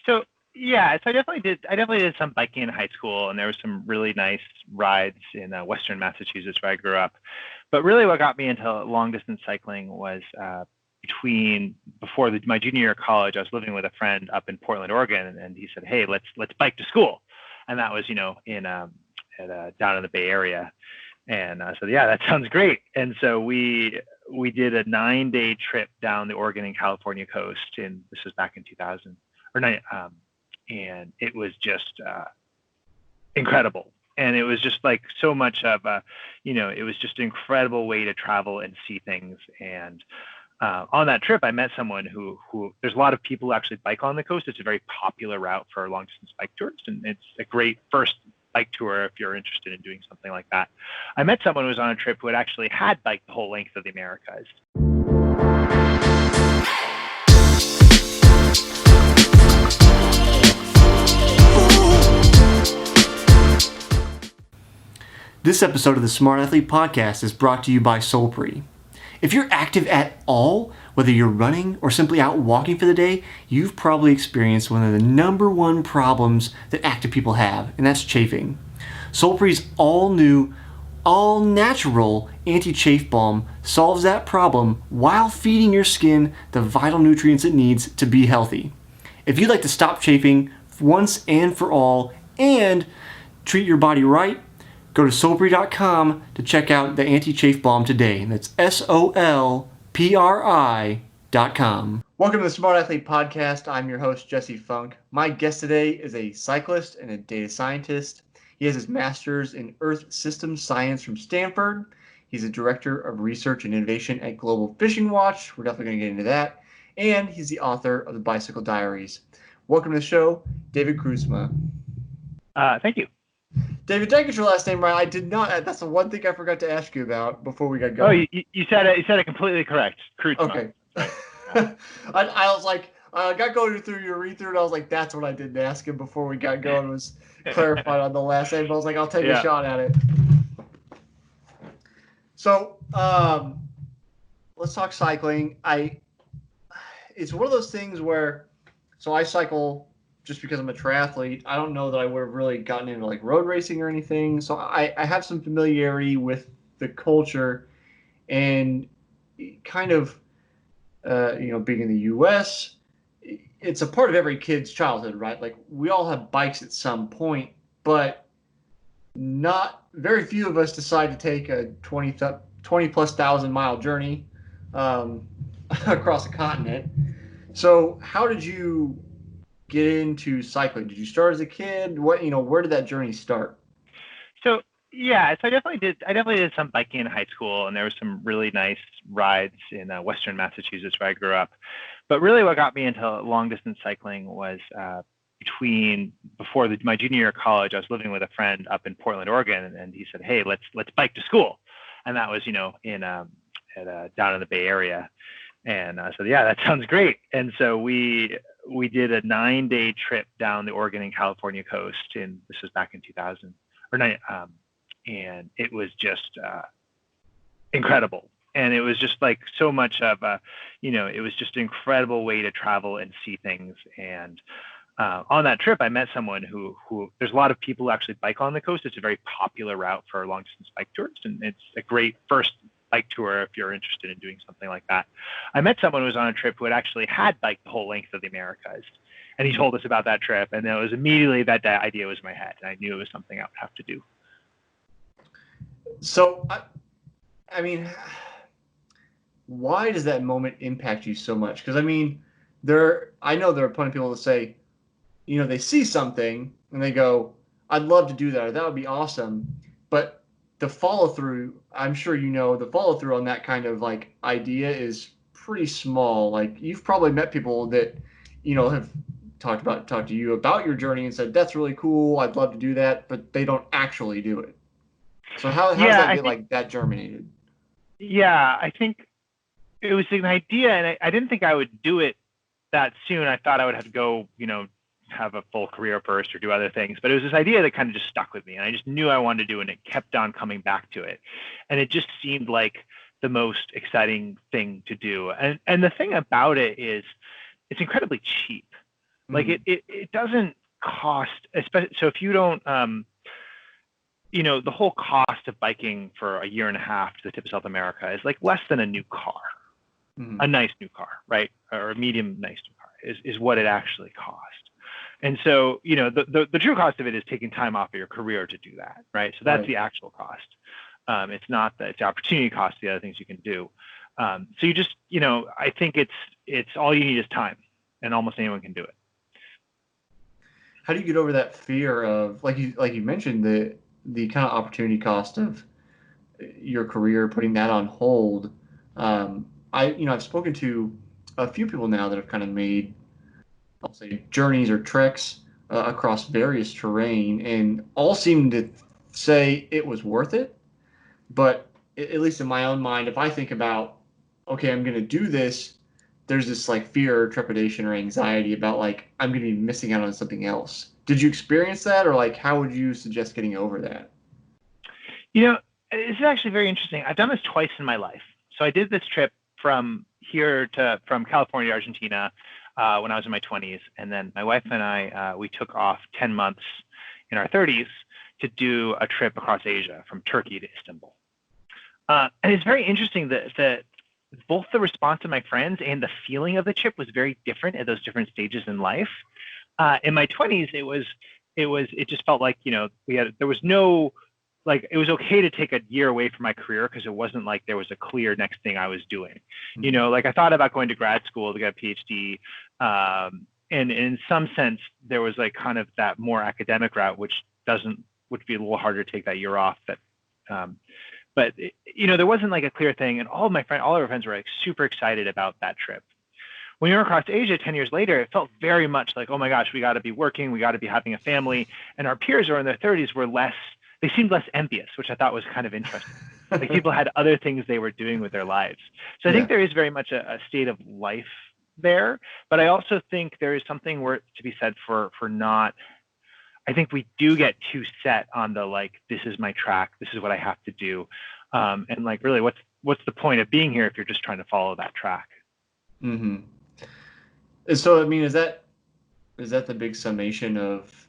So yeah, so I definitely did some biking in high school, and there was some really nice rides in Western Massachusetts where I grew up. But really, what got me into long distance cycling was between before my junior year of college. I was living with a friend up in Portland, Oregon, and he said, "Hey, let's bike to school," and that was in down in the Bay Area. And I said, "Yeah, that sounds great." And so we did a 9-day trip down the Oregon and California coast, and this was back in 2000 or nine, and it was just incredible. And it was just like so much of it was just an incredible way to travel and see things. And on that trip, I met someone who there's a lot of people who actually bike on the coast. It's a very popular route for long distance bike tours, and it's a great first bike tour if you're interested in doing something like that. I met someone who was on a trip who had biked the whole length of the Americas. This episode of the Smart Athlete Podcast is brought to you by Solpre. If you're active at all, whether you're running or simply out walking for the day, you've probably experienced one of the number one problems that active people have, and that's chafing. Solpre's all-new, all-natural anti-chafe balm solves that problem while feeding your skin the vital nutrients it needs to be healthy. If you'd like to stop chafing once and for all and treat your body right, go to Solpre.com to check out the anti-chafe balm today. That's SOLPRI.com. Welcome to the Smart Athlete Podcast. I'm your host, Jesse Funk. My guest today is a cyclist and a data scientist. He has his master's in Earth Systems Science from Stanford. He's a director of research and innovation at Global Fishing Watch. We're definitely going to get into that. And he's the author of the Bicycle Diaries. Welcome to the show, David Kroodsma. Thank you. David, did I get your last name right? I did not. That's the one thing I forgot to ask you about before we got going. Oh, you said it. You said it completely correct. Kroodsma. Okay. I was like, I got going through your read-through, and I was like, that's what I didn't ask him before we got going, was clarified on the last name. But I was like, I'll take a shot at it. So, let's talk cycling. It's one of those things where, so I cycle just because I'm a triathlete. I don't know that I would have really gotten into like road racing or anything. So I have some familiarity with the culture, and kind of, being in the U.S., it's a part of every kid's childhood, right? Like, we all have bikes at some point, but not very few of us decide to take a 20 plus thousand mile journey across a continent. So how did you get into cycling? Did you start as a kid? Where did that journey start? So I definitely did some biking in high school, and there was some really nice rides in Western Massachusetts where I grew up. But really, what got me into long distance cycling was before my junior year of college. I was living with a friend up in Portland, Oregon, and he said, "Hey, let's bike to school," and that was down in the Bay Area. And I said, "Yeah, that sounds great." And so we did a 9-day trip down the Oregon and California coast, and this was back in 2000 or nine, and it was just incredible. And it was just like so much of it was just an incredible way to travel and see things. And on that trip, I met someone who there's a lot of people who actually bike on the coast. It's a very popular route for long distance bike tours, and it's a great first bike tour if you're interested in doing something like that. I met someone who was on a trip who had biked the whole length of the Americas, and he told us about that trip, and it was immediately that idea was in my head, and I knew it was something I would have to do. So, I mean, why does that moment impact you so much? Because I know there are plenty of people that say, they see something and they go, "I'd love to do that, or that would be awesome," but the follow through, I'm sure the follow through on that kind of like idea is pretty small. Like, you've probably met people that, have talked to you about your journey and said, "That's really cool, I'd love to do that," but they don't actually do it. So how does that get like that germinated? Yeah, I think it was an idea, and I didn't think I would do it that soon. I thought I would have to go, have a full career first or do other things. But it was this idea that kind of just stuck with me, and I just knew I wanted to do it, and it kept on coming back to it. And it just seemed like the most exciting thing to do. And the thing about it is it's incredibly cheap. Like Mm. it doesn't cost, especially so if you don't the whole cost of biking for a year and a half to the tip of South America is like less than a new car, Mm. a nice new car, right? Or a medium nice new car is what it actually cost. And so, the true cost of it is taking time off of your career to do that, right? So that's Right. the actual cost. It's not it's the opportunity cost, the other things you can do. So you just, I think it's all you need is time, and almost anyone can do it. How do you get over that fear of, like you mentioned, the kind of opportunity cost of your career, putting that on hold? I've spoken to a few people now that have kind of made, I'll say, journeys or treks across various terrain, and all seem to say it was worth it. But at least in my own mind, if I think about, okay, I'm going to do this, there's this like fear or trepidation or anxiety about like I'm going to be missing out on something else. Did you experience that, or like how would you suggest getting over that? This is actually very interesting. I've done this twice in my life. So I did this trip from California to Argentina when I was in my 20s, and then my wife and I we took off 10 months in our 30s to do a trip across Asia from Turkey to Istanbul. And it's very interesting that both the response of my friends and the feeling of the trip was very different at those different stages in life. In my 20s, it just felt like there was no, like, it was okay to take a year away from my career because it wasn't like there was a clear next thing I was doing. Like I thought about going to grad school to get a PhD. And in some sense, there was like kind of that more academic route, which would be a little harder to take that year off. But there wasn't like a clear thing. And all of our friends were like super excited about that trip. When you're across Asia 10 years later, it felt very much like, oh my gosh, we got to be working, we got to be having a family. And our peers who are in their 30s they seemed less envious, which I thought was kind of interesting. Like people had other things they were doing with their lives. So I think there is very much a state of life there. But I also think there is something to be said for not, I think we do get too set on the, like, this is my track, this is what I have to do. And like, really, what's the point of being here if you're just trying to follow that track? Mm-hmm. And so, I mean, is that the big summation of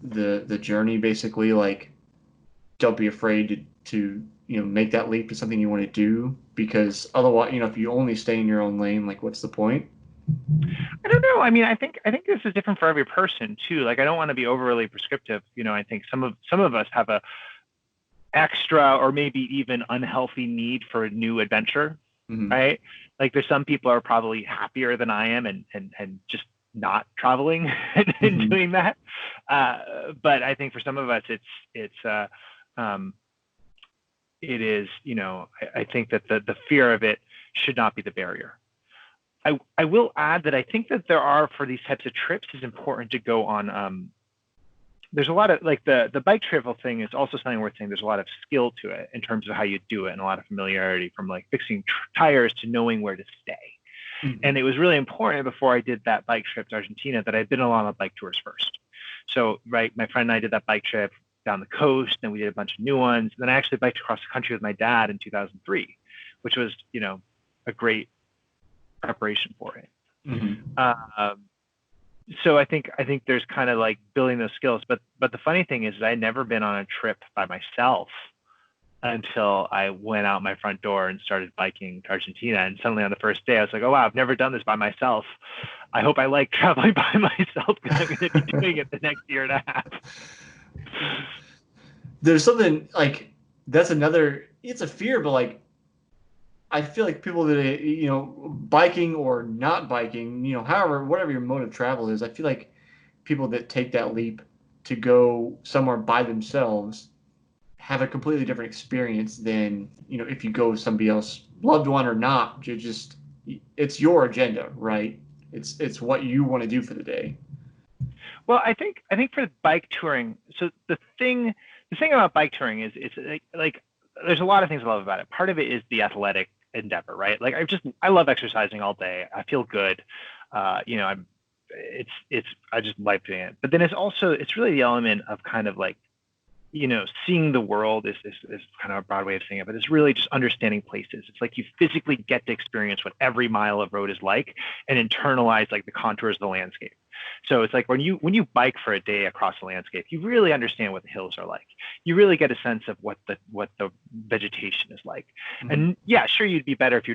the journey? Basically, like, don't be afraid to make that leap to something you want to do, because otherwise, if you only stay in your own lane, like, what's the point? I don't know. I mean, I think this is different for every person too. Like, I don't want to be overly prescriptive. I think some of us have a extra or maybe even unhealthy need for a new adventure, Mm-hmm. right? Like, there's some people are probably happier than I am and just not traveling and Mm-hmm. doing that. But I think for some of us, um, it is. I think that the fear of it should not be the barrier. I will add that I think that there are, for these types of trips, it's important to go on. There's a lot of, like, the bike travel thing is also something worth saying. There's a lot of skill to it in terms of how you do it, and a lot of familiarity, from like fixing tires to knowing where to stay. Mm-hmm. And it was really important before I did that bike trip to Argentina that I'd been along on bike tours first. So, right, my friend and I did that bike trip down the coast, and we did a bunch of new ones. And then I actually biked across the country with my dad in 2003, which was, a great preparation for it. Mm-hmm. So I think there's kind of like building those skills. But the funny thing is I'd never been on a trip by myself until I went out my front door and started biking to Argentina. And suddenly on the first day, I was like, oh wow, I've never done this by myself. I hope I like traveling by myself because I'm going to be doing it the next year and a half. There's something like, that's another. It's a fear, but like, I feel like people that biking or not biking, however, whatever your mode of travel is, I feel like people that take that leap to go somewhere by themselves have a completely different experience than if you go with somebody else, loved one or not. It's your agenda, right? It's what you want to do for the day. Well, I think for bike touring, so the thing about bike touring is it's like there's a lot of things I love about it. Part of it is the athletic endeavor, right? Like, I love exercising all day. I feel good. I just like doing it. But then it's really the element of kind of like, seeing the world is kind of a broad way of saying it, but it's really just understanding places. It's like you physically get to experience what every mile of road is like and internalize like the contours of the landscape. So it's like when you bike for a day across the landscape, you really understand what the hills are like. You really get a sense of what the vegetation is like. Mm-hmm. And yeah, sure, you'd be better if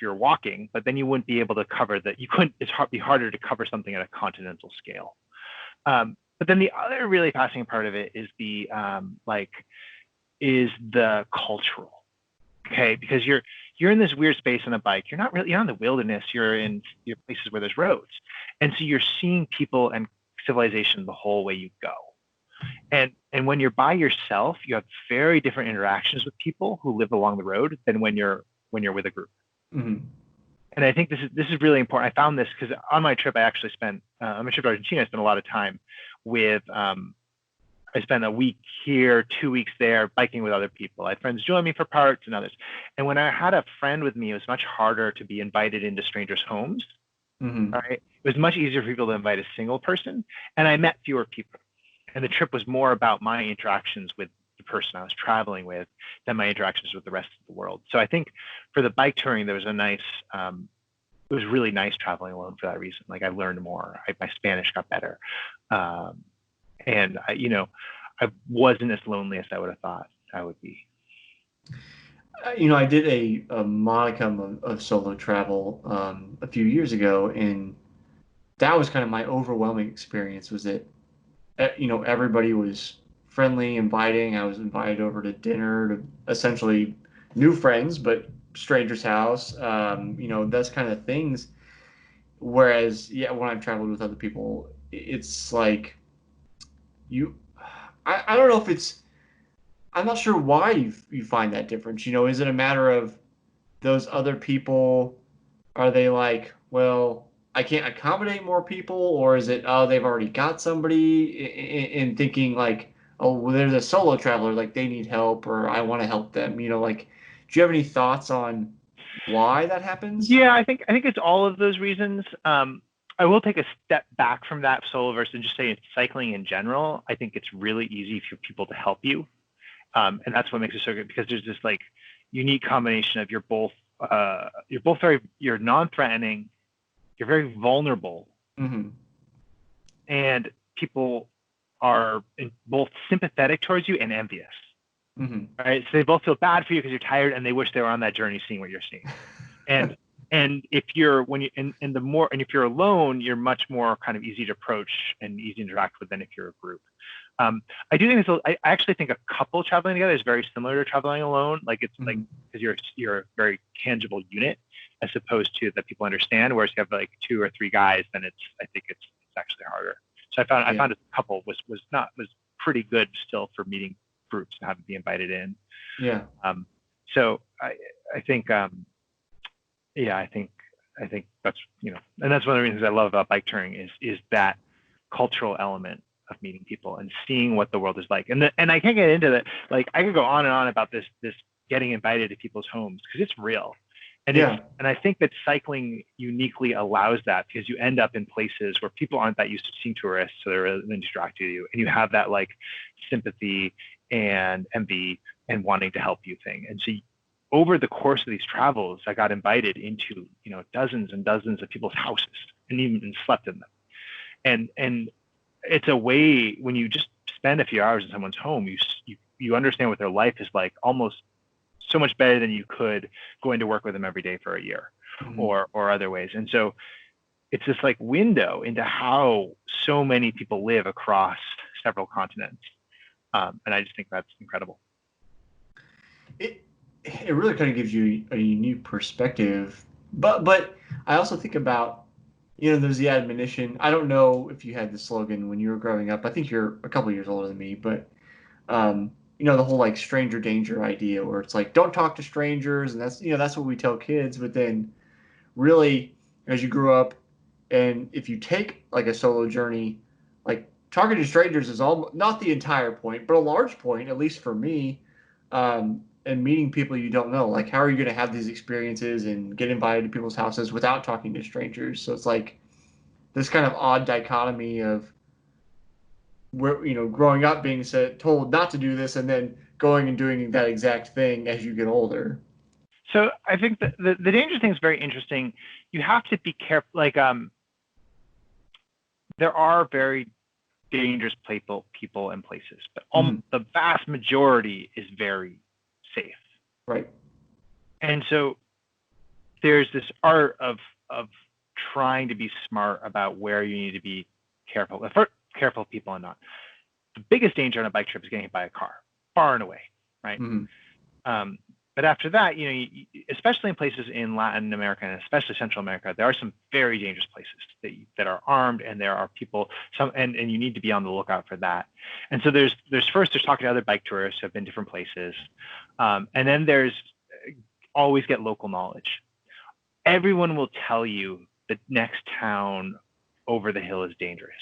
you're walking, but then you wouldn't be able to cover that. You couldn't. Be harder to cover something at a continental scale. But then the other really fascinating part of it is the cultural. Okay, because you're in this weird space on a bike. You're in the wilderness. You're in places where there's roads, and so you're seeing people and civilization the whole way you go. And when you're by yourself, you have very different interactions with people who live along the road than when you're with a group. Mm-hmm. And I think this is really important. I found this because on my trip, I actually spent on my trip to Argentina. I spent a lot of time with. I spent a week here, 2 weeks there, biking with other people. I had friends join me for parts and others. And when I had a friend with me, it was much harder to be invited into strangers' homes. Mm-hmm. Right? It was much easier for people to invite a single person, and I met fewer people. And the trip was more about my interactions with the person I was traveling with than my interactions with the rest of the world. So I think for the bike touring, there was it was really nice traveling alone for that reason. Like I learned more. My Spanish got better. And I wasn't as lonely as I would have thought I would be. I did a modicum of solo travel a few years ago, and that was kind of my overwhelming experience. Was that everybody was friendly, inviting. I was invited over to dinner to essentially new friends, but stranger's house. Those kind of things. Whereas, yeah, when I've traveled with other people, it's like you. I don't know if it's. I'm not sure why you find that difference. Is it a matter of those other people? Are they like, well, I can't accommodate more people, or is it, oh, they've already got somebody in thinking like, oh, well, there's a solo traveler, like they need help, or I want to help them. Like, do you have any thoughts on why that happens? Yeah, I think it's all of those reasons. I will take a step back from that solo versus and just say cycling in general. I think it's really easy for people to help you, and that's what makes it so good because there's this like unique combination of you're non-threatening, you're very vulnerable, Mm-hmm. and people are both sympathetic towards you and envious. Mm-hmm. Right? So they both feel bad for you because you're tired, and they wish they were on that journey seeing what you're seeing. And if you're if you're alone, you're much more kind of easy to approach and easy to interact with than if you're a group. I do think I actually think a couple traveling together is very similar to traveling alone. Like it's like because you're a very tangible unit as opposed to that people understand. Whereas you have like 2 or 3 guys, then I think it's actually harder. So I found a couple was pretty good still for meeting groups and having to be invited in. Yeah. So I think I think that's and that's one of the reasons I love about bike touring is that cultural element of meeting people and seeing what the world is like. And I can't get into that. Like I could go on and on about this getting invited to people's homes because it's real. And and I think that cycling uniquely allows that because you end up in places where people aren't that used to seeing tourists, so they're really distracted you, and you have that like sympathy and envy and wanting to help you thing. And so over the course of these travels, I got invited into dozens and dozens of people's houses and even slept in them. And it's a way when you just spend a few hours in someone's home, you understand what their life is like almost so much better than you could going to work with them every day for a year or other ways. And so it's this like window into how so many people live across several continents. And I just think that's incredible. It really kind of gives you a unique perspective, but I also think about there's the admonition. I don't know if you had the slogan when you were growing up. I think you're a couple years older than me, but the whole like stranger danger idea where it's like don't talk to strangers, and that's what we tell kids. But then really as you grew up, and if you take like a solo journey, like talking to strangers is all not the entire point, but a large point, at least for me. And meeting people you don't know, like how are you going to have these experiences and get invited to people's houses without talking to strangers? So it's like this kind of odd dichotomy of where growing up being told not to do this and then going and doing that exact thing as you get older. So I think that the danger thing is very interesting. You have to be careful. Like there are very dangerous people and places, but the vast majority is very safe. Right. And so there's this art of trying to be smart about where you need to be careful of people and not. The biggest danger on a bike trip is getting hit by a car, far and away, right? But after that, especially in places in Latin America and especially Central America, there are some very dangerous places that are armed, and there are people, and you need to be on the lookout for that. And so there's talking to other bike tourists who have been different places, and then there's always get local knowledge. Everyone will tell you the next town over the hill is dangerous.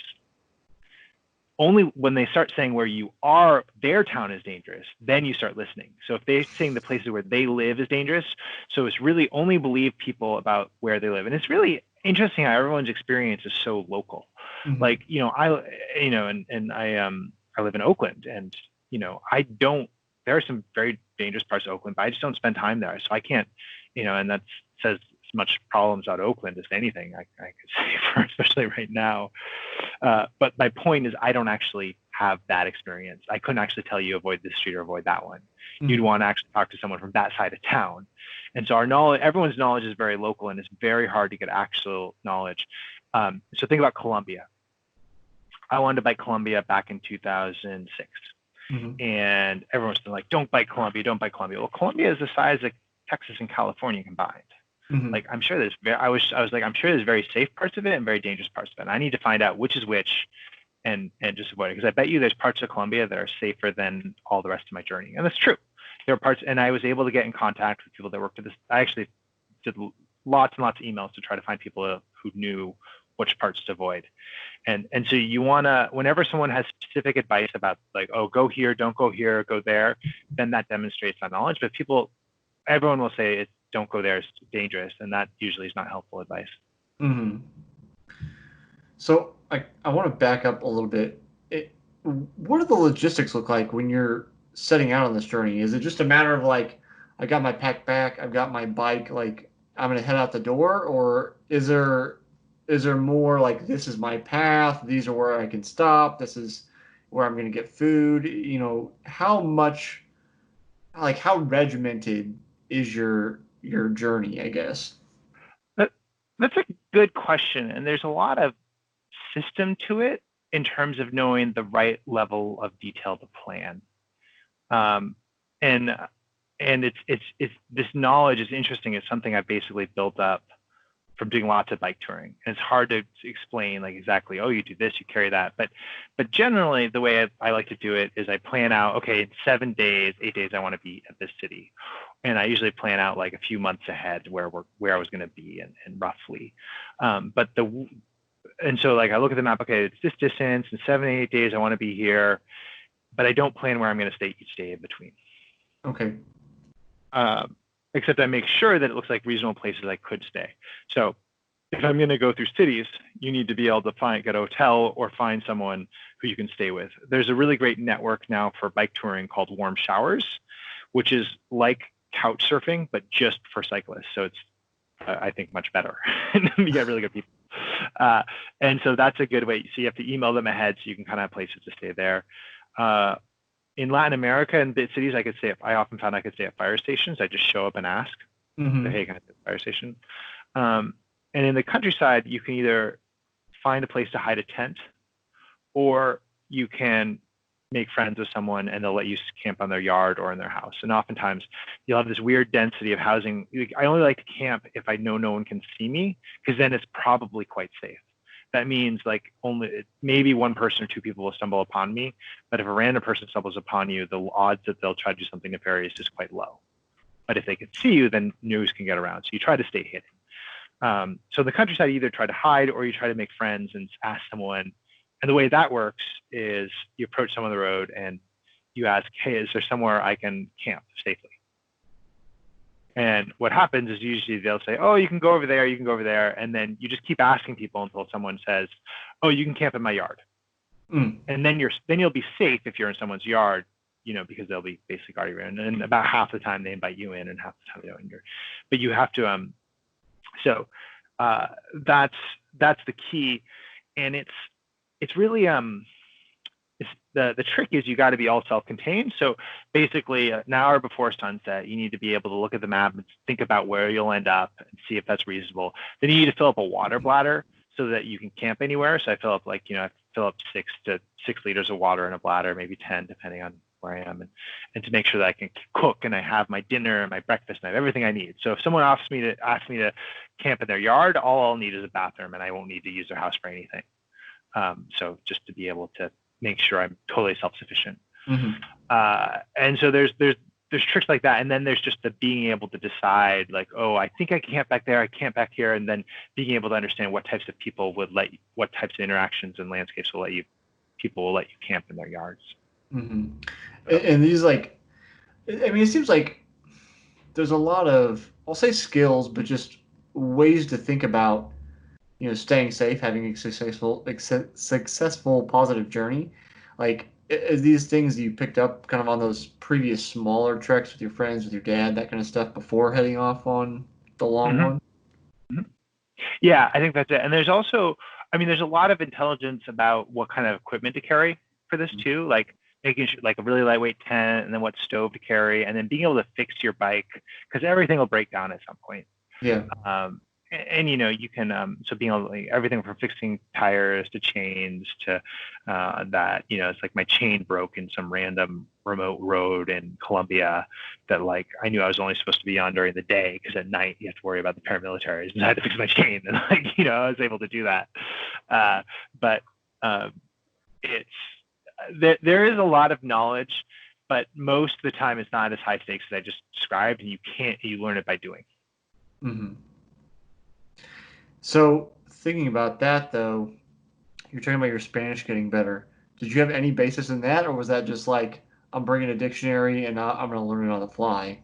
Only when they start saying where you are, their town is dangerous, then you start listening. So if they're saying the places where they live is dangerous, so it's really only believe people about where they live. And it's really interesting how everyone's experience is so local. Like, I live in Oakland, and, there are some very dangerous parts of Oakland, but I just don't spend time there. So I can't, and that says as much problems out of Oakland as anything I could say, especially right now. But my point is, I don't actually have that experience. I couldn't actually tell you avoid this street or avoid that one. You'd want to actually talk to someone from that side of town. And so everyone's knowledge is very local, and it's very hard to get actual knowledge. So think about Colombia. I wanted to bike Colombia back in 2006. And everyone's been like, don't bike Colombia, don't bike Colombia. Well, Colombia is the size of Texas and California combined. Like, I'm sure I was like, I'm sure there's very safe parts of it and very dangerous parts of it. And I need to find out which is which and just avoid it. Because I bet you there's parts of Colombia that are safer than all the rest of my journey. And that's true. There are parts, and I was able to get in contact with people that worked at this. I actually did lots and lots of emails to try to find people who knew which parts to avoid. And so you want to, whenever someone has specific advice about, like, oh, go here, don't go here, go there, then that demonstrates that knowledge. But everyone will say don't go there, it's dangerous, and that usually is not helpful advice. So I want to back up a little bit. What do the logistics look like when you're setting out on this journey? Is it just a matter of, like, I got my pack back, I've got my bike, like, I'm going to head out the door? Or is there more like, this is my path, these are where I can stop, this is where I'm going to get food? How much, like, how regimented is your journey, I guess? That's a good question, and there's a lot of system to it in terms of knowing the right level of detail to plan. And it's this knowledge is interesting. It's something I've basically built up from doing lots of bike touring. And it's hard to explain, like, exactly, oh, you do this, you carry that. But generally, the way I like to do it is I plan out, okay, in 7 days, 8 days, I want to be at this city. And I usually plan out like a few months ahead where I was going to be and roughly. And so, like, I look at the map, okay, it's this distance, in 7, 8 days, I want to be here, but I don't plan where I'm going to stay each day in between. Okay. Except I make sure that it looks like reasonable places I could stay. So if I'm going to go through cities, you need to be able to get a hotel or find someone who you can stay with. There's a really great network now for bike touring called Warm Showers, which is like couch surfing, but just for cyclists. So it's, I think, much better. You get really good people. And so that's a good way. So you have to email them ahead so you can kind of have places to stay there. In Latin America and big cities, I often found I could stay at fire stations. I just show up and ask, hey, can I stay at the fire station? And in the countryside, you can either find a place to hide a tent, or you can make friends with someone and they'll let you camp on their yard or in their house. And oftentimes you'll have this weird density of housing. I only like to camp if I know no one can see me, because then it's probably quite safe. That means, like, only maybe one person or two people will stumble upon me. But if a random person stumbles upon you, the odds that they'll try to do something nefarious is quite low. But if they can see you, then news can get around. So you try to stay hidden. So in the countryside, you either try to hide or you try to make friends and ask someone. And the way that works is you approach someone on the road and you ask, hey, is there somewhere I can camp safely? And what happens is usually they'll say, oh, you can go over there, you can go over there. And then you just keep asking people until someone says, oh, you can camp in my yard. And then you'll be safe if you're in someone's yard, because they'll be basically guarding you. And about half the time they invite you in and half the time they don't. But you have to, that's the key. And it's really the trick is you got to be all self-contained. So basically, an hour before sunset, you need to be able to look at the map and think about where you'll end up and see if that's reasonable. Then you need to fill up a water bladder so that you can camp anywhere. So I fill up I fill up 6 liters of water in a bladder, maybe 10, depending on where I am, and to make sure that I can cook and I have my dinner and my breakfast and I have everything I need. So if someone asks me to camp in their yard, all I'll need is a bathroom and I won't need to use their house for anything. So just to be able to make sure I'm totally self-sufficient. Mm-hmm. And so there's tricks like that. And then there's just the being able to decide like, oh, I think I can camp back there. I camp back here. And then being able to understand what types of people what types of interactions and landscapes people will let you camp in their yards. Mm-hmm. And these it seems like there's a lot of, I'll say skills, but just ways to think about, staying safe, having a successful, positive journey. Like, is these things you picked up kind of on those previous smaller treks with your friends, with your dad, that kind of stuff before heading off on the long Mm-hmm. one? Mm-hmm. Yeah, I think that's it. And there's also, there's a lot of intelligence about what kind of equipment to carry for this too, like making sure, like a really lightweight tent, and then what stove to carry, and then being able to fix your bike because everything will break down at some point. Yeah. And you can so being able to, everything from fixing tires to chains to that it's like my chain broke in some random remote road in Colombia that like I knew I was only supposed to be on during the day because at night you have to worry about the paramilitaries, and I had to fix my chain, and I was able to do that. But it's there is a lot of knowledge, but most of the time it's not as high stakes as I just described, and you learn it by doing. Mm-hmm. So thinking about that though, you're talking about your Spanish getting better. Did you have any basis in that, or was that just like, I'm bringing a dictionary and I'm going to learn it on the fly?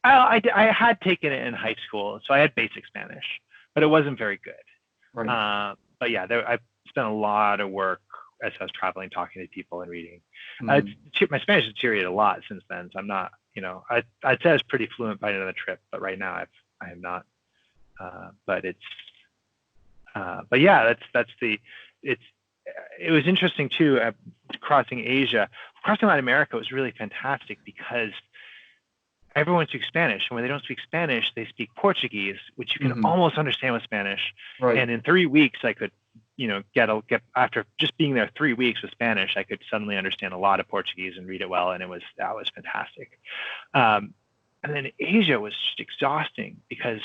I had taken it in high school, so I had basic Spanish, but it wasn't very good. Right. But yeah, I spent a lot of work as I was traveling, talking to people and reading. Mm-hmm. My Spanish has deteriorated a lot since then, so I'm not, I'd say I was pretty fluent by another trip, but right now I am not. But yeah, it was interesting too. Crossing Latin America was really fantastic because everyone speaks Spanish, and when they don't speak Spanish, they speak Portuguese, which you can Mm-hmm. almost understand with Spanish. Right. And in 3 weeks, I could, get after just being there 3 weeks with Spanish, I could suddenly understand a lot of Portuguese and read it well, and that was fantastic. And then Asia was just exhausting because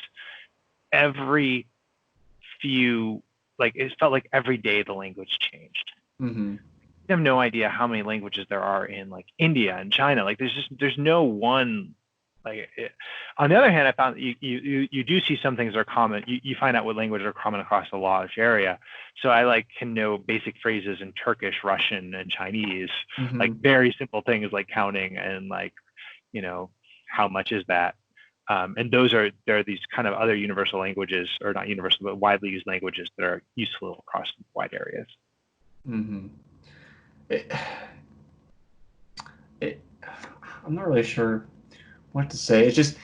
every few it felt like every day the language changed. Mm-hmm. I have no idea how many languages there are in like India and China. Like there's no one. On the other hand, I found that you do see some things that are common. You find out what languages are common across a large area. So I can know basic phrases in Turkish, Russian, and Chinese, Mm-hmm. like very simple things like counting and how much is that. And there are these kind of other universal languages, or not universal, but widely used languages that are useful across wide areas. Mm-hmm. I'm not really sure what to say. It's just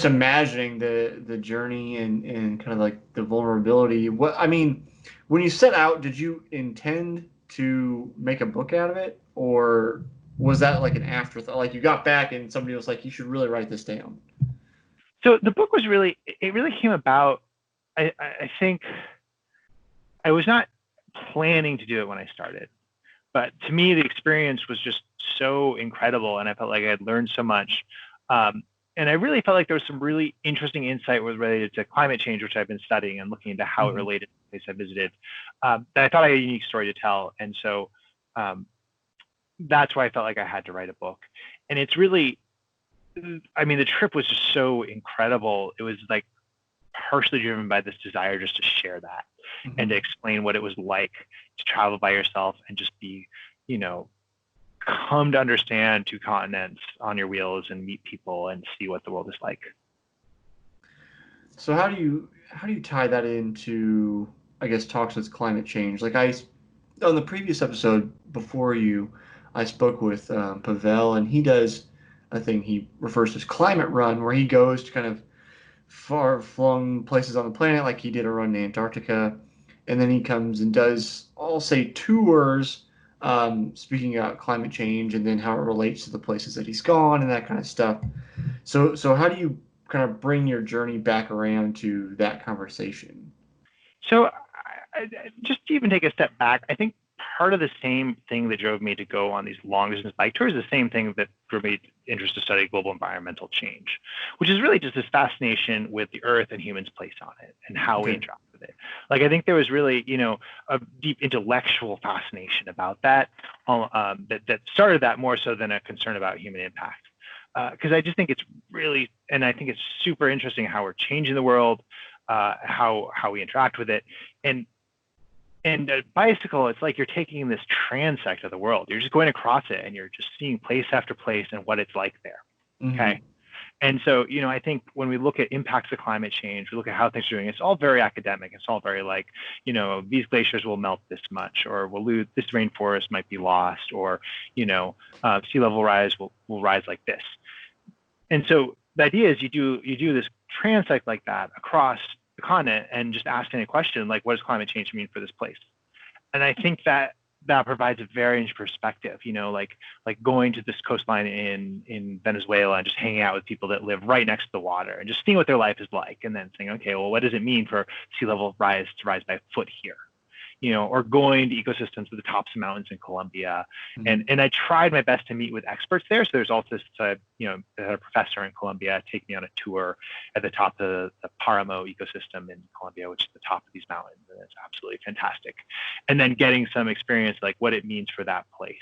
imagining the journey and kind of like the vulnerability. When you set out, did you intend to make a book out of it, or was that like an afterthought? Like you got back and somebody was like, you should really write this down. So the book really came about. I think I was not planning to do it when I started, but to me the experience was just so incredible, and I felt like I had learned so much. And I really felt like there was some really interesting insight related to climate change, which I've been studying and looking into how it related to the place I visited. That I thought I had a unique story to tell, and so that's why I felt like I had to write a book. And it's really, the trip was just so incredible. It was like partially driven by this desire just to share that and to explain what it was like to travel by yourself and just be, come to understand 2 continents on your wheels and meet people and see what the world is like. So how do you tie that into, I guess, talks with climate change? Like on the previous episode before you, I spoke with Pavel, and he does a thing he refers to as climate run, where he goes to kind of far-flung places on the planet, like he did a run in Antarctica. and then he comes and does, I'll say, tours, speaking about climate change and then how it relates to the places that he's gone and that kind of stuff. So how do you kind of bring your journey back around to that conversation? So, just to even take a step back, I think part of the same thing that drove me to go on these long distance bike tours is the same thing that drove me interest to study global environmental change, which is really just this fascination with the earth and humans' place on it and how we Okay. interact with it. Like, I think there was really, a deep intellectual fascination about that, that started that more so than a concern about human impact. Because I just think it's really, and I think it's super interesting how we're changing the world, how we interact with it, and a bicycle, it's like you're taking this transect of the world. You're just going across it, and you're just seeing place after place and what it's like there. Mm-hmm. Okay. And so, I think when we look at impacts of climate change, we look at how things are doing, it's all very academic. It's all very like, these glaciers will melt this much, or we'll lose this rainforest might be lost, or, sea level rise will rise like this. And so the idea is you do this transect like that across the continent and just asking a question like, what does climate change mean for this place? And I think that provides a very interesting perspective, like going to this coastline in Venezuela and just hanging out with people that live right next to the water and just seeing what their life is like, and then saying, okay, well, what does it mean for sea level rise to rise by a foot here? Or going to ecosystems at the tops of mountains in Colombia. Mm-hmm. And I tried my best to meet with experts there. So there's also this, a professor in Colombia take me on a tour at the top of the Paramo ecosystem in Colombia, which is the top of these mountains. And it's absolutely fantastic. And then getting some experience, like what it means for that place.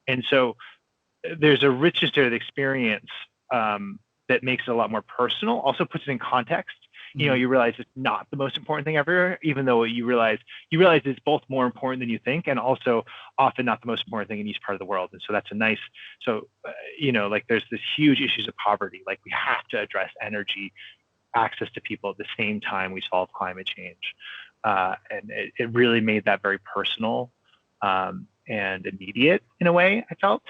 And so there's a richness to the experience that makes it a lot more personal, also puts it in context. You realize it's not the most important thing ever, even though you realize it's both more important than you think, and also often not the most important thing in each part of the world. And so that's like there's this huge issues of poverty. Like we have to address energy access to people at the same time we solve climate change. And it really made that very personal and immediate in a way, I felt,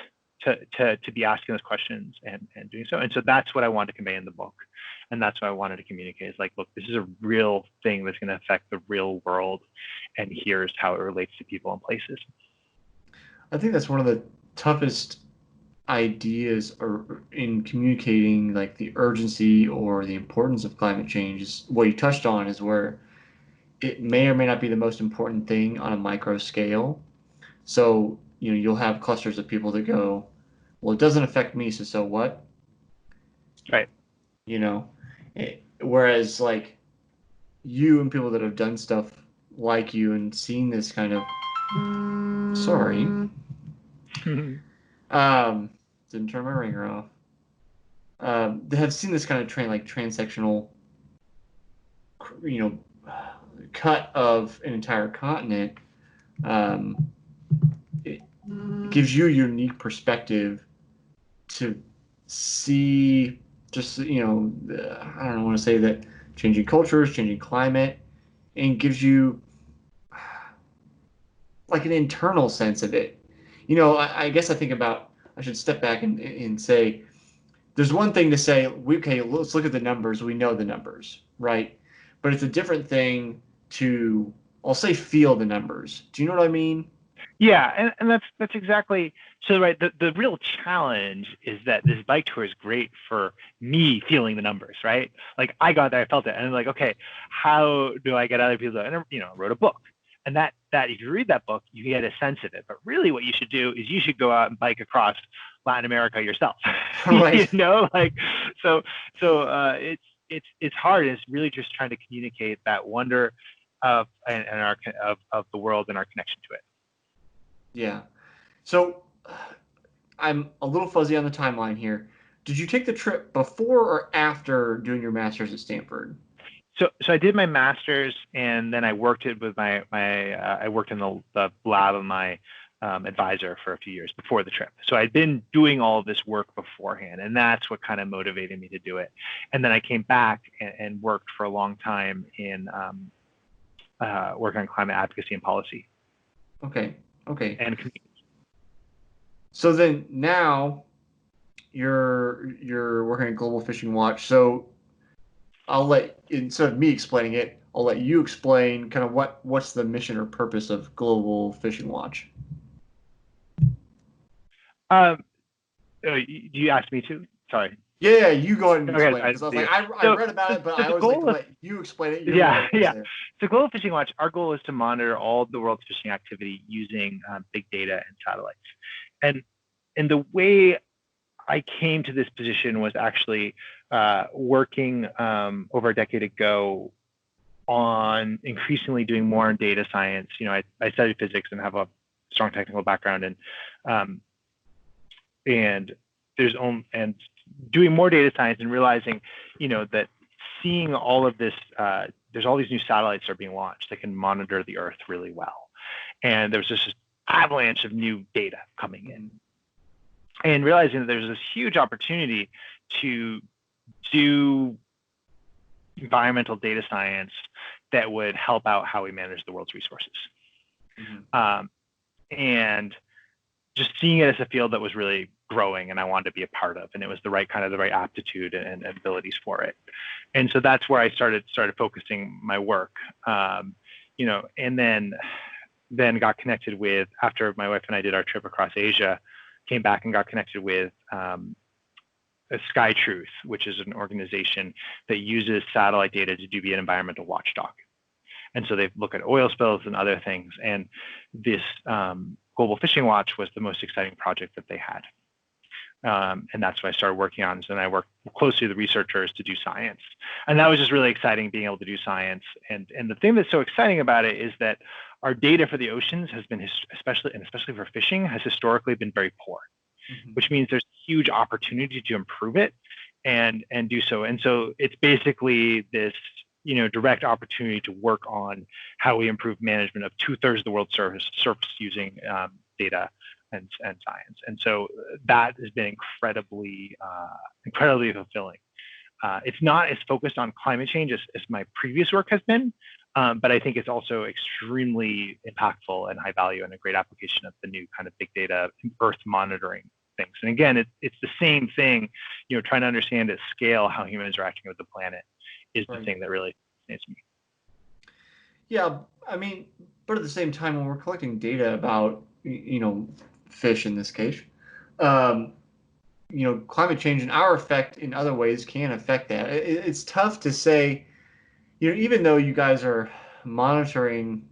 to be asking those questions and doing so. And so that's what I wanted to convey in the book. And that's what I wanted to communicate is like, look, this is a real thing that's going to affect the real world. And here's how it relates to people and places. I think that's one of the toughest ideas or in communicating like the urgency or the importance of climate change is what you touched on is where it may or may not be the most important thing on a micro scale. So, you'll have clusters of people that go, well, it doesn't affect me, so what? Right. Whereas like you and people that have done stuff like you and seen this kind of, sorry, didn't turn my ringer off. They have seen this kind of transsectional, cut of an entire continent. It gives you a unique perspective to see just, I don't want to say that changing cultures, changing climate, and gives you like an internal sense of it. I guess I think about, I should step back and say, there's one thing to say, okay, let's look at the numbers. We know the numbers, right? But it's a different thing to, I'll say, feel the numbers. Do you know what I mean? Yeah, and that's exactly so. Right, the real challenge is that this bike tour is great for me feeling the numbers, right? Like I got there, I felt it, and I'm like, okay, how do I get other people to? And I wrote a book, and that if you read that book, you get a sense of it. But really, what you should do is you should go out and bike across Latin America yourself. Right. Like it's hard. It's really just trying to communicate that wonder of of the world and our connection to it. Yeah. So I'm a little fuzzy on the timeline here. Did you take the trip before or after doing your master's at Stanford? So I did my master's, and then I worked it with I worked in the lab of my advisor for a few years before the trip. So I'd been doing all of this work beforehand, and that's what kind of motivated me to do it. And then I came back and worked for a long time in working on climate advocacy and policy. Okay. And so then now you're working at Global Fishing Watch. So I'll let, instead of me explaining it, I'll let you explain kind of what's the mission or purpose of Global Fishing Watch. Um, you asked me to? Sorry. Yeah, you go ahead and Okay, explain it, because I was like, I so, read about it, but so I the always like goal to of let you explain it your yeah, way. yeah. So. So Global Fishing Watch, our goal is to monitor all the world's fishing activity using big data and satellites. And the way I came to this position was actually working over a decade ago on increasingly doing more in data science. I studied physics and have a strong technical background, um, and and doing more data science and realizing, that seeing all of this, there's all these new satellites that are being launched that can monitor the Earth really well, and there's just this avalanche of new data coming in, and realizing that there's this huge opportunity to do environmental data science that would help out how we manage the world's resources. And just seeing it as a field that was really growing and I wanted to be a part of, and it was the right aptitude and abilities for it. And so that's where I started focusing my work, and then got connected with, after my wife and I did our trip across Asia, came back and got connected with Sky Truth, which is an organization that uses satellite data to be an environmental watchdog. And so they look at oil spills and other things. And this Global Fishing Watch was the most exciting project that they had. And that's what I started working on. So then I worked closely with the researchers to do science. And that was just really exciting, being able to do science. And the thing that's so exciting about it is that our data for the oceans has been, especially for fishing, has historically been very poor, which means there's huge opportunity to improve it and do so. And so it's basically this, direct opportunity to work on how we improve management of 2/3 of the world's surface using data and science. And so that has been incredibly fulfilling. It's not as focused on climate change as my previous work has been, but I think it's also extremely impactful and high value and a great application of the new kind of big data Earth monitoring things. And again, it's the same thing, trying to understand at scale how humans are interacting with the planet is the thing that really fascinates me. Yeah, I mean, but at the same time, when we're collecting data about, fish in this case, climate change and our effect in other ways can affect that. It's tough to say, even though you guys are monitoring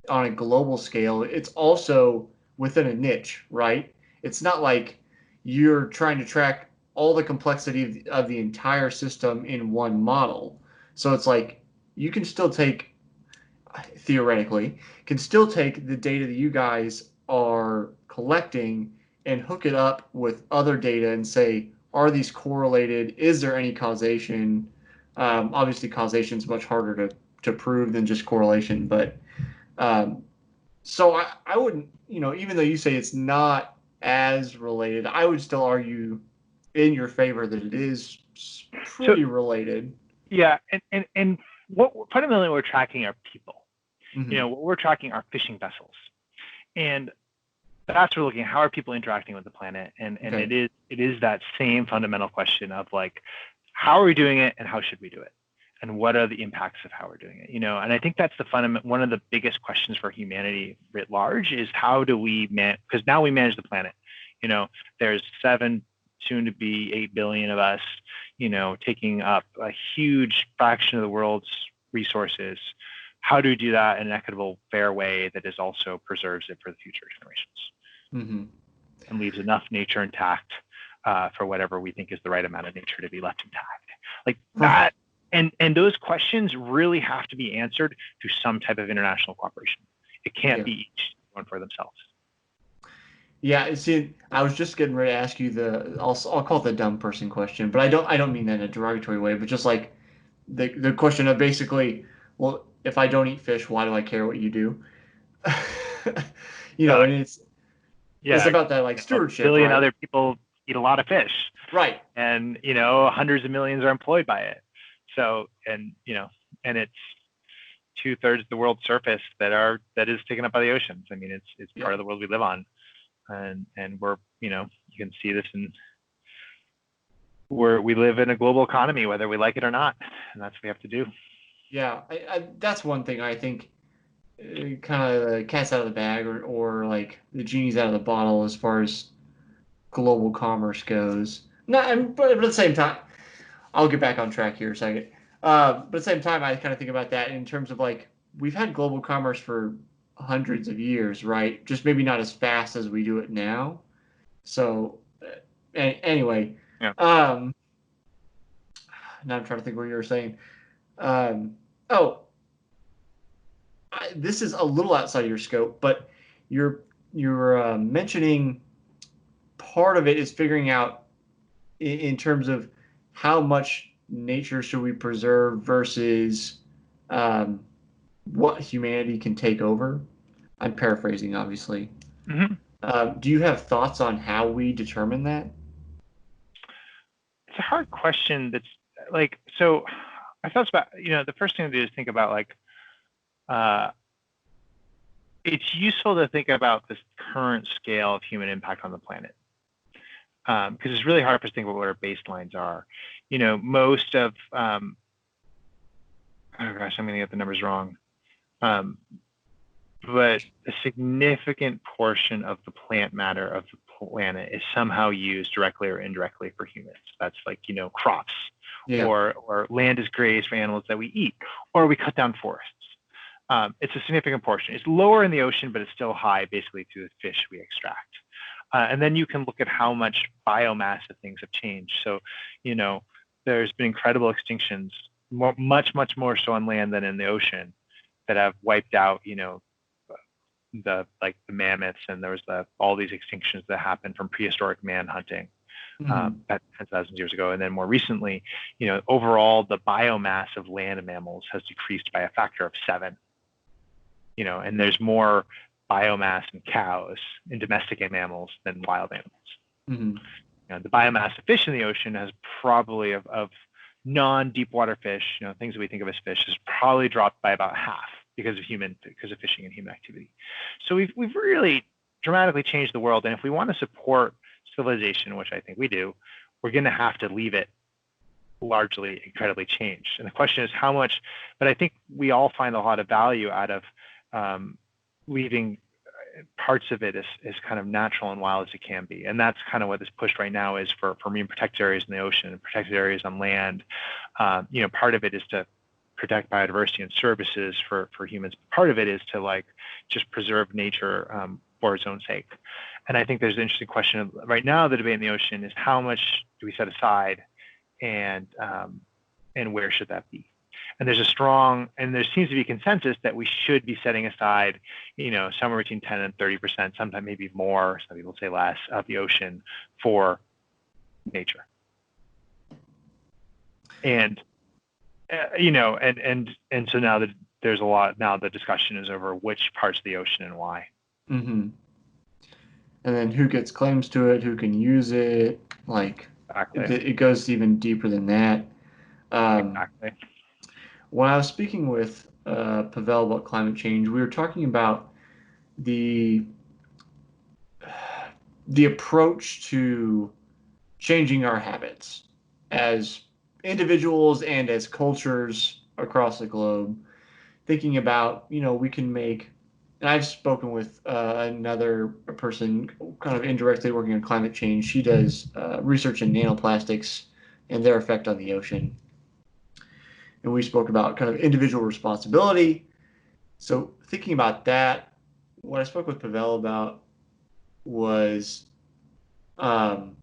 on a global scale, it's also within a niche, right? It's not like you're trying to track all the complexity of the entire system in one model. So it's like you can still take, theoretically, can still take the data that you guys are collecting and hook it up with other data and say, are these correlated? Is there any causation? Obviously, causation is much harder to prove than just correlation, but so I wouldn't, even though you say it's not as related, I would still argue in your favor that it is pretty related. Yeah, and what fundamentally we're tracking are people. Mm-hmm. What we're tracking are fishing vessels, and that's we're looking at how are people interacting with the planet, and okay. it is that same fundamental question of like, how are we doing it and how should we do it, and what are the impacts of how we're doing it. And I think that's one of the biggest questions for humanity writ large is how do we because now we manage the planet. There's 7, soon to be 8 billion of us, taking up a huge fraction of the world's resources. How do we do that in an equitable, fair way that is also preserves it for the future generations, and leaves enough nature intact for whatever we think is the right amount of nature to be left intact? Like that, and those questions really have to be answered through some type of international cooperation. It can't be each one for themselves. Yeah, see, I was just getting ready to ask you I'll call it the dumb person question, but I don't mean that in a derogatory way, but just like the question of basically, well, if I don't eat fish, why do I care what you do? And it's about that like stewardship. 1 billion right? other people eat a lot of fish, right? And hundreds of millions are employed by it. So and it's 2/3 of the world's surface that is taken up by the oceans. I mean, it's part of the world we live on. And we're, you can see this we live in a global economy, whether we like it or not, and that's what we have to do. Yeah, that's one thing I think kind of the cat's out of the bag, or like the genie's out of the bottle as far as global commerce goes. Not, but at the same time, I'll get back on track here a second. But at the same time, I kind of think about that in terms of like we've had global commerce for hundreds of years, right? Just maybe not as fast as we do it now. So anyway, Yeah. um, now I'm trying to think what you were saying. Um, oh, this is a little outside your scope, but you're you're mentioning part of it is figuring out in terms of how much nature should we preserve versus um, what humanity can take over. I'm paraphrasing, obviously. Hmm. Do you have thoughts on how we determine that? It's a hard question. That's like so. I thought about the first thing to do is think about like uh, it's useful to think about this current scale of human impact on the planet because it's really hard for us to think about what our baselines are. Most of oh gosh, I'm going to get the numbers wrong. Um, but a significant portion of the plant matter of the planet is somehow used directly or indirectly for humans. That's like, crops Yeah. or land is grazed for animals that we eat, or we cut down forests. It's a significant portion. It's lower in the ocean, but it's still high basically through the fish we extract. And then you can look at how much biomass of things have changed. So, there's been incredible extinctions, much more so on land than in the ocean, that have wiped out, the mammoths, and there was all these extinctions that happened from prehistoric man hunting Mm-hmm. back 10,000 years ago. And then more recently, overall the biomass of land mammals has decreased by a factor of 7. And there's more biomass in cows in domesticated mammals than wild animals. Mm-hmm. The biomass of fish in the ocean has probably of non-deep water fish, things that we think of as fish, has probably dropped by about half because of fishing and human activity. So we've really dramatically changed the world, and if we want to support civilization, which I think we do, we're going to have to leave it largely incredibly changed. And the question is how much. But I think we all find a lot of value out of leaving parts of it as kind of natural and wild as it can be. And that's kind of what this push right now is for marine protected areas in the ocean and protected areas on land. Part of it is to protect biodiversity and services for humans. Part of it is to like just preserve nature for its own sake. And I think there's an interesting question right now. The debate in the ocean is how much do we set aside, and where should that be? And there seems to be consensus that we should be setting aside, somewhere between 10 and 30%, sometimes maybe more, some people say less, of the ocean for nature. And, and so now that there's a lot, now the discussion is over which parts of the ocean and why. Mm-hmm. And then who gets claims to it, who can use it, like Exactly. it goes even deeper than that. Exactly. When I was speaking with Pavel about climate change, we were talking about the approach to changing our habits as individuals and as cultures across the globe. Thinking about, we can make, and I've spoken with another person kind of indirectly working on climate change. She does research in nanoplastics and their effect on the ocean. And we spoke about kind of individual responsibility. So thinking about that, what I spoke with Pavel about was um,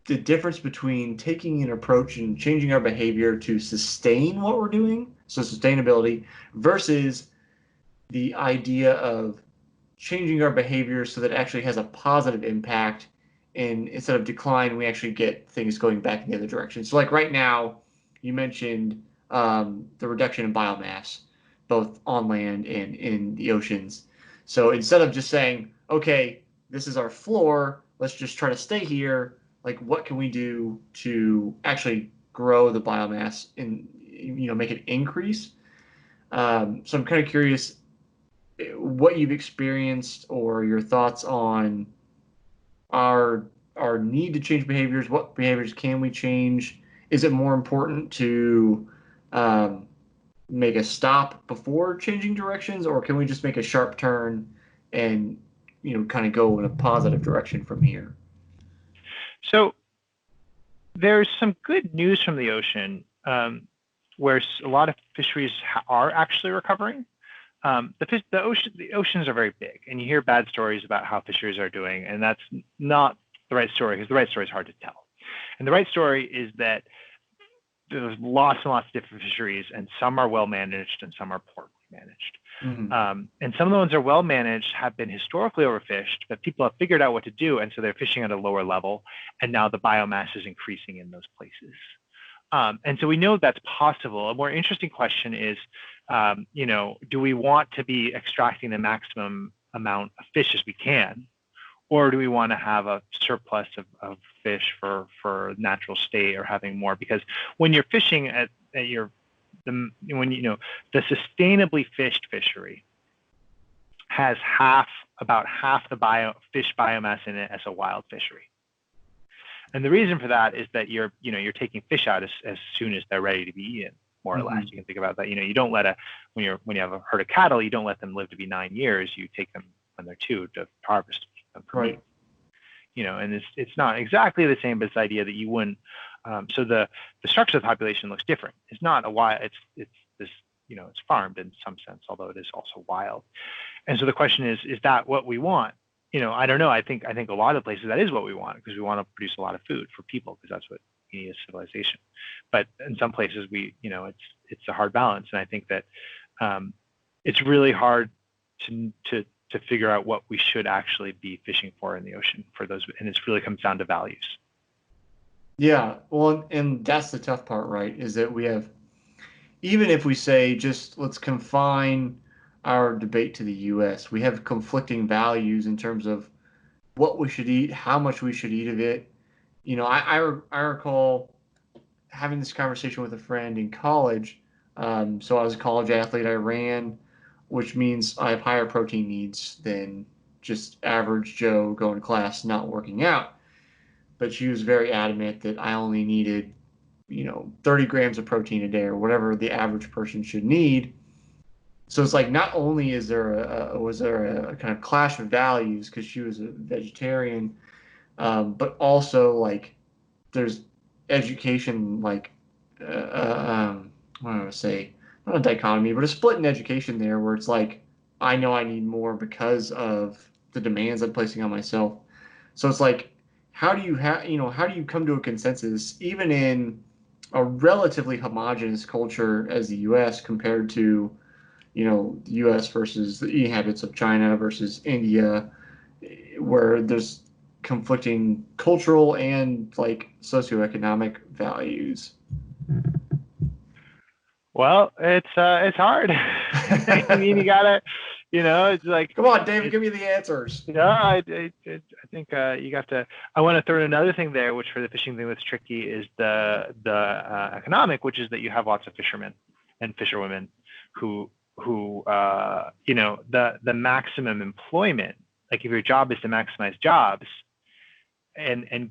the difference between taking an approach and changing our behavior to sustain what we're doing, so sustainability, versus the idea of changing our behavior so that it actually has a positive impact, and instead of decline, we actually get things going back in the other direction. So like right now, you mentioned the reduction in biomass, both on land and in the oceans. So instead of just saying, okay, this is our floor, let's just try to stay here, like what can we do to actually grow the biomass and make it increase? So I'm kind of curious what you've experienced or your thoughts on our need to change behaviors. What behaviors can we change? Is it more important to make a stop before changing directions, or can we just make a sharp turn and kind of go in a positive direction from here? So there's some good news from the ocean, where a lot of fisheries are actually recovering. The oceans are very big, and you hear bad stories about how fisheries are doing, and that's not the right story, because the right story is hard to tell. And the right story is that there's lots and lots of different fisheries, and some are well managed and some are poorly managed. And some of the ones that are well managed have been historically overfished, but people have figured out what to do, and so they're fishing at a lower level, and now the biomass is increasing in those places. And so we know that's possible. A more interesting question is, do we want to be extracting the maximum amount of fish as we can, or do we want to have a surplus of fish for natural state, or having more? Because when you're fishing at the sustainably fished fishery has about half the fish biomass in it as a wild fishery. And the reason for that is that you're taking fish out as soon as they're ready to be eaten, more or less. You can think about that. You don't let when you have a herd of cattle, you don't let them live to be 9 years. You take them when they're 2 to harvest them for meat. And it's not exactly the same, but it's the idea that you wouldn't. So the structure of the population looks different. It's not a wild. It's this. It's farmed in some sense, although it is also wild. And so the question is that what we want? I don't know. I think a lot of places that is what we want, because we want to produce a lot of food for people, because that's what we need as civilization. But in some places it's a hard balance. And I think that it's really hard to figure out what we should actually be fishing for in the ocean for those. And it really comes down to values. Yeah. Well, and that's the tough part, right? Is that we have, even if we say just let's confine our debate to the U.S., we have conflicting values in terms of what we should eat, how much we should eat of it. I recall having this conversation with a friend in college. So I was a college athlete. I ran, which means I have higher protein needs than just average Joe going to class, not working out. But she was very adamant that I only needed 30 grams of protein a day, or whatever the average person should need. So it's like, not only was there a kind of clash of values because she was a vegetarian, but also like there's education, like what do I say, not a dichotomy, but a split in education there, where it's like I know I need more because of the demands I'm placing on myself. So it's like, how do you come to a consensus even in a relatively homogenous culture as the U.S. compared to the U.S. versus the eating habits of China versus India, where there's conflicting cultural and like socioeconomic values? Well, it's hard. I mean, you gotta, it's like, come on, David, give me the answers. No, I think you got to. I want to throw in another thing there, which for the fishing thing that's tricky is the economic, which is that you have lots of fishermen and fisherwomen who the maximum employment. Like if your job is to maximize jobs, and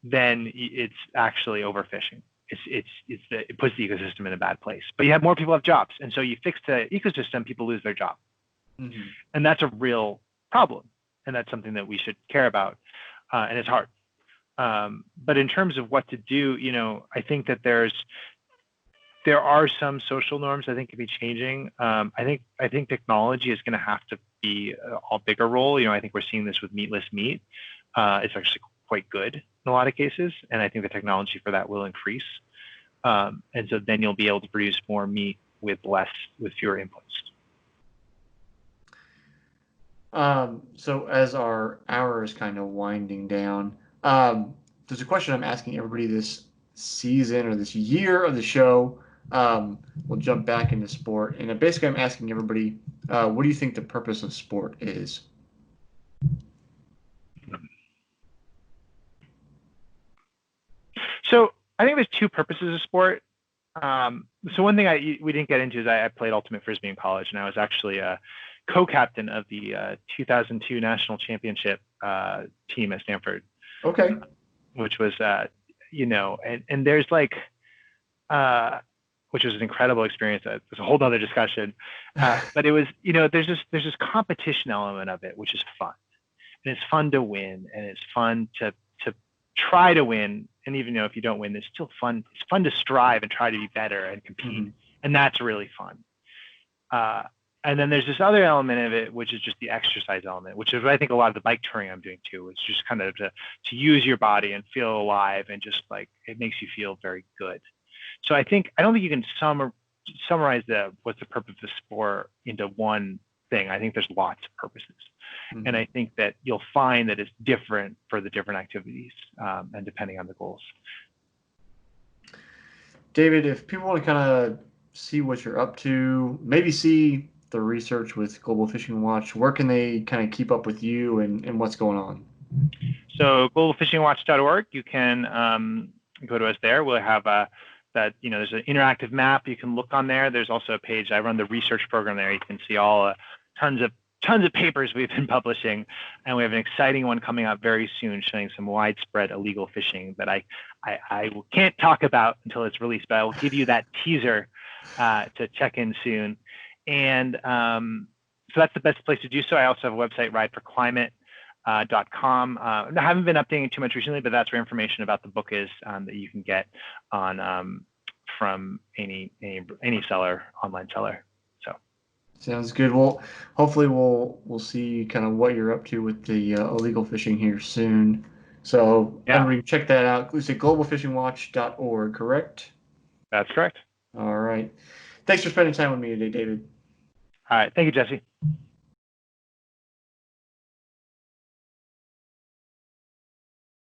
then it's actually overfishing. It puts the ecosystem in a bad place. But you have more people have jobs, and so you fix the ecosystem, people lose their job. And that's a real problem, and that's something that we should care about, and it's hard. But in terms of what to do, I think that there are some social norms I think could be changing. I think technology is going to have to be a bigger role. I think we're seeing this with meatless meat. It's actually quite good in a lot of cases, and I think the technology for that will increase. And so then you'll be able to produce more meat with fewer inputs. So as our hour is kind of winding down, there's a question I'm asking everybody this season or this year of the show. We'll jump back into sport, and basically I'm asking everybody, what do you think the purpose of sport is? So I think there's two purposes of sport. So one thing we didn't get into is I played ultimate frisbee in college, and I was actually a co-captain of the 2002 national championship team at Stanford. Okay. Which was, and there's like, which was an incredible experience. It's a whole other discussion. But it was, there's this competition element of it, which is fun. And it's fun to win, and it's fun to try to win. And even if you don't win, it's still fun. It's fun to strive and try to be better and compete. Mm-hmm. And that's really fun. And then there's this other element of it, which is just the exercise element, which is what I think a lot of the bike touring I'm doing too. It's just kind of to use your body and feel alive, and just like it makes you feel very good. So I don't think you can summarize what's the purpose of the sport into one thing. I think there's lots of purposes. Mm-hmm. And I think that you'll find that it's different for the different activities, and depending on the goals. David, if people want to kind of see what you're up to, maybe see the research with Global Fishing Watch, where can they kind of keep up with you and what's going on? So globalfishingwatch.org, you can go to us there. We'll have there's an interactive map you can look on there. There's also a page. I run the research program there. You can see all tons of papers we've been publishing, and we have an exciting one coming out very soon showing some widespread illegal fishing that I can't talk about until it's released, but I will give you that teaser to check in soon. And so that's the best place to do so. I also have a website, rideforclimate.com. I haven't been updating it too much recently, but that's where information about the book is that you can get on from any seller, online seller. So sounds good. Well, hopefully we'll see kind of what you're up to with the illegal fishing here soon. So everybody check that out. It's at globalfishingwatch.org, correct? That's correct. All right. Thanks for spending time with me today, David. All right. Thank you, Jesse.